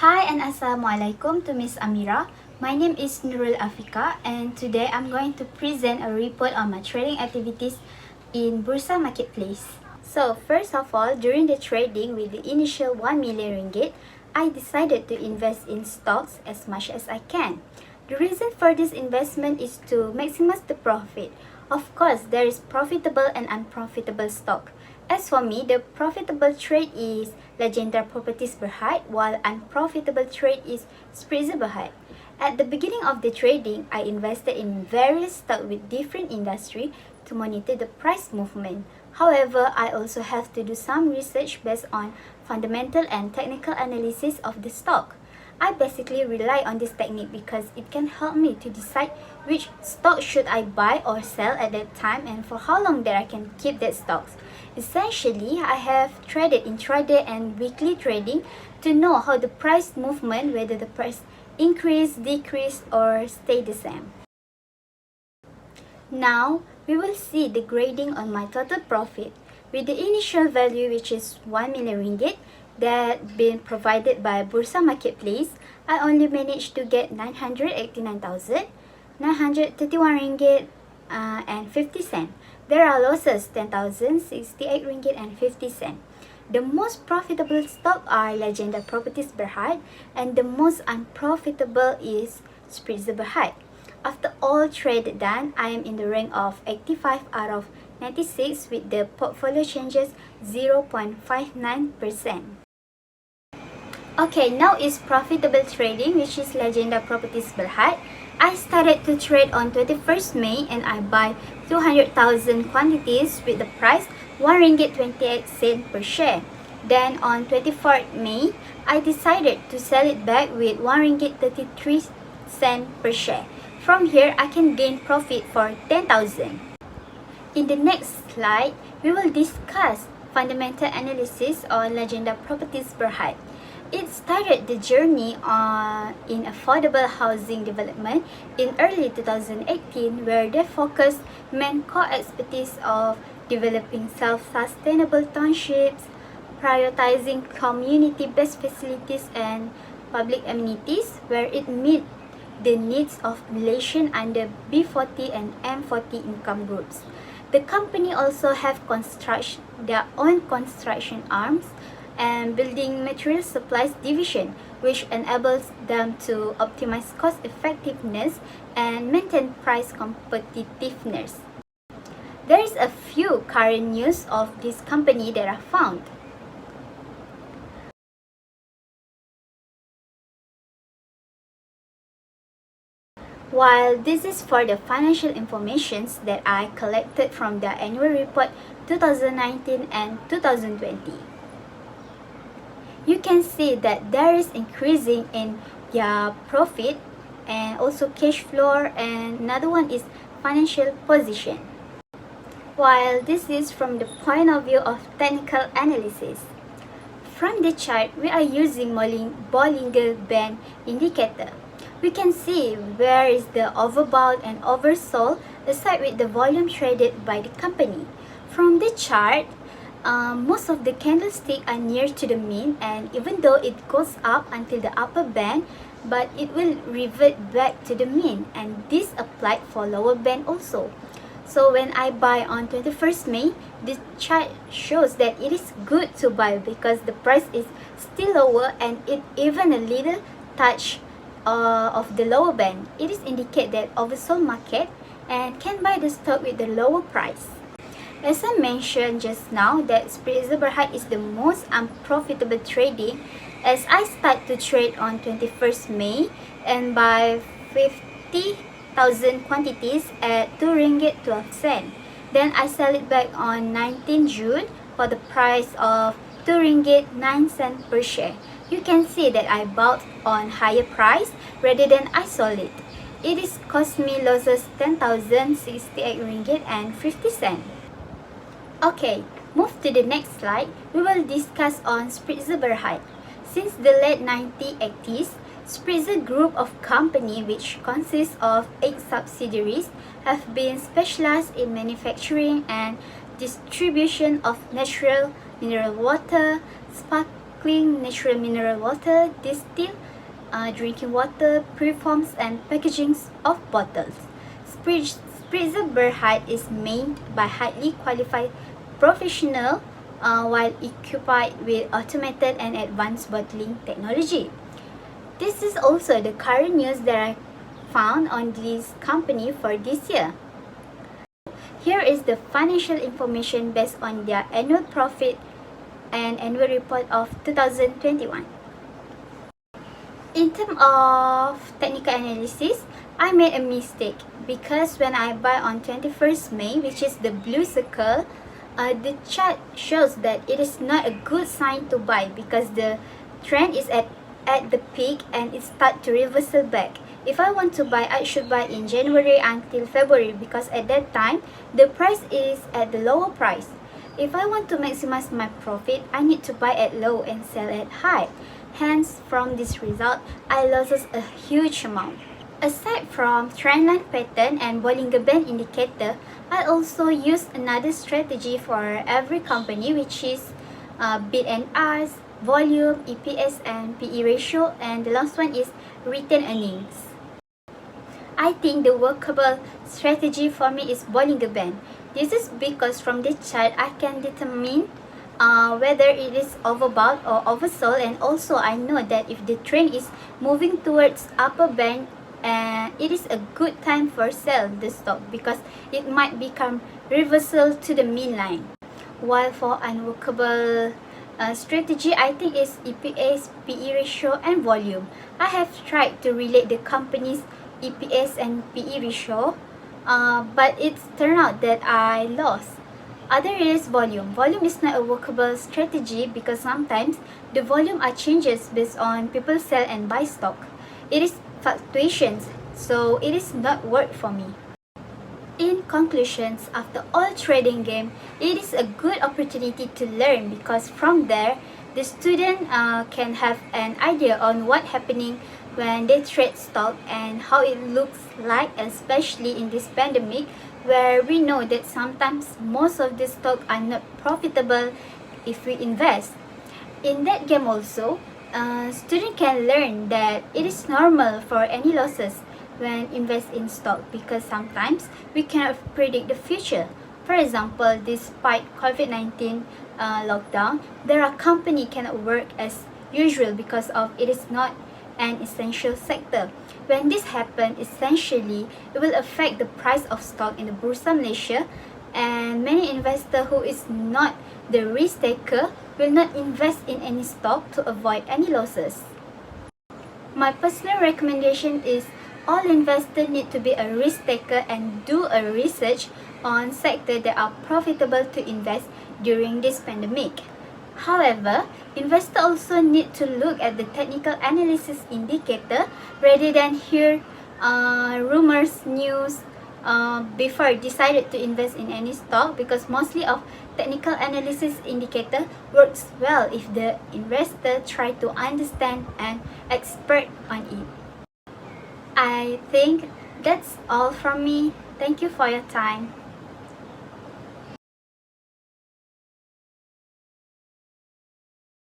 Hi and Assalamualaikum to Miss Amira. My name is Nurul Afiqah and today I'm going to present a report on my trading activities in Bursa Marketplace. So first of all, during the trading with the initial 1 million ringgit, I decided to invest in stocks as much as I can. The reason for this investment is to maximize the profit. Of course, there is profitable and unprofitable stock. As for me, the profitable trade is Legenda Properties Berhad, while unprofitable trade is Spritzer Berhad. At the beginning of the trading, I invested in various stocks with different industry to monitor the price movement. However, I also have to do some research based on fundamental and technical analysis of the stock. I basically rely on this technique because it can help me to decide which stock should I buy or sell at that time and for how long that I can keep that stocks. Essentially, I have traded intraday and weekly trading to know how the price movement, whether the price increase, decrease or stay the same. Now, we will see the grading on my total profit with the initial value which is 1 million ringgit that been provided by Bursa Marketplace. I only managed to get 989,931 ringgit and 50 cent. There are losses 10,068 ringgit and 50 cent. The most profitable stock are Legenda Properties Berhad and the most unprofitable is Spritzer Berhad. After all trade done, I am in the rank of 85 out of 96 with the portfolio changes 0.59%. Okay, now is profitable trading, which is Legenda Properties Berhad. I started to trade on 21st May and I buy 200,000 quantities with the price 1 ringgit 28 cent per share. Then on 24th May, I decided to sell it back with 1 ringgit 33 cent per share. From here, I can gain profit for 10,000. In the next slide, we will discuss fundamental analysis on Legenda Properties Berhad. It started the journey in affordable housing development in early 2018 where they focused main core expertise of developing self-sustainable townships, prioritizing community-based facilities and public amenities where it meets the needs of Malaysian under B40 and M40 income groups. The company also have their own construction arms and building material supplies division, which enables them to optimize cost effectiveness and maintain price competitiveness. There is a few current news of this company that are found. While this is for the financial informations that I collected from the annual report 2019 and 2020. You can see that there is increasing in their profit and also cash flow, and another one is financial position. While this is from the point of view of technical analysis. From the chart, we are using Bollinger Band indicator. We can see where is the overbought and oversold aside with the volume traded by the company. From the chart, most of the candlesticks are near to the mean, and even though it goes up until the upper band, but it will revert back to the mean, and this applied for lower band also. So when I buy on 21st May, the chart shows that it is good to buy because the price is still lower and it even a little touch of the lower band. It is indicate that oversold market and can buy the stock with the lower price. As I mentioned just now that Spritzer Berhad is the most unprofitable trading as I start to trade on 21st May and buy 50,000 quantities at 2 ringgit 12 cent. Then I sell it back on 19 June for the price of 2 ringgit 9 cent per share. You can see that I bought on higher price rather than I sold it. It is cost me losses 10,068 ringgit and 50 cent. Okay, move to the next slide. We will discuss on Spritzer Berhad. Since the late 1980s, Spritzer Group of Company, which consists of 8 subsidiaries, have been specialized in manufacturing and distribution of natural mineral water, sparkling natural mineral water, distilled drinking water, preforms and packagings of bottles. Spritzer Berhad is made by highly qualified professionals while equipped with automated and advanced bottling technology. This is also the current news that I found on this company for this year. Here is the financial information based on their annual profit and annual report of 2021. In terms of technical analysis, I made a mistake because when I buy on 21st May, which is the blue circle, the chart shows that it is not a good sign to buy because the trend is at the peak and it starts to reversal back. If I want to buy, I should buy in January until February because at that time, the price is at the lower price. If I want to maximize my profit, I need to buy at low and sell at high. Hence, from this result, I lost a huge amount. Aside from trendline pattern and Bollinger Band indicator, I also use another strategy for every company, which is bid and ask, volume, EPS and PE ratio, and the last one is retained earnings. I think the workable strategy for me is Bollinger Band. This is because from the chart I can determine whether it is overbought or oversold, and also I know that if the trend is moving towards upper band, it is a good time for sell the stock because it might become reversal to the mean line. While for unworkable strategy, I think is EPS, PE ratio and volume. I have tried to relate the company's EPS and PE ratio, but it's turned out that I lost. Other is volume. Volume is not a workable strategy because sometimes the volume are changes based on people sell and buy stock. It is fluctuations, so it is not work for me. In conclusions, after all trading game, it is a good opportunity to learn because from there, the student can have an idea on what happening when they trade stock and how it looks like, especially in this pandemic where we know that sometimes most of the stock are not profitable if we invest. In that game also, student can learn that it is normal for any losses when invest in stock because sometimes we cannot predict the future. For example, despite COVID-19 lockdown, there are company cannot work as usual because of it is not an essential sector. When this happens, essentially, it will affect the price of stock in the Bursa Malaysia, and many investors who is not the risk taker will not invest in any stock to avoid any losses. My personal recommendation is all investors need to be a risk taker and do a research on sectors that are profitable to invest during this pandemic. However, investors also need to look at the technical analysis indicator rather than hear rumors, news before decided to invest in any stock because mostly of technical analysis indicator works well if the investor try to understand and expert on it. I think that's all from me. Thank you for your time.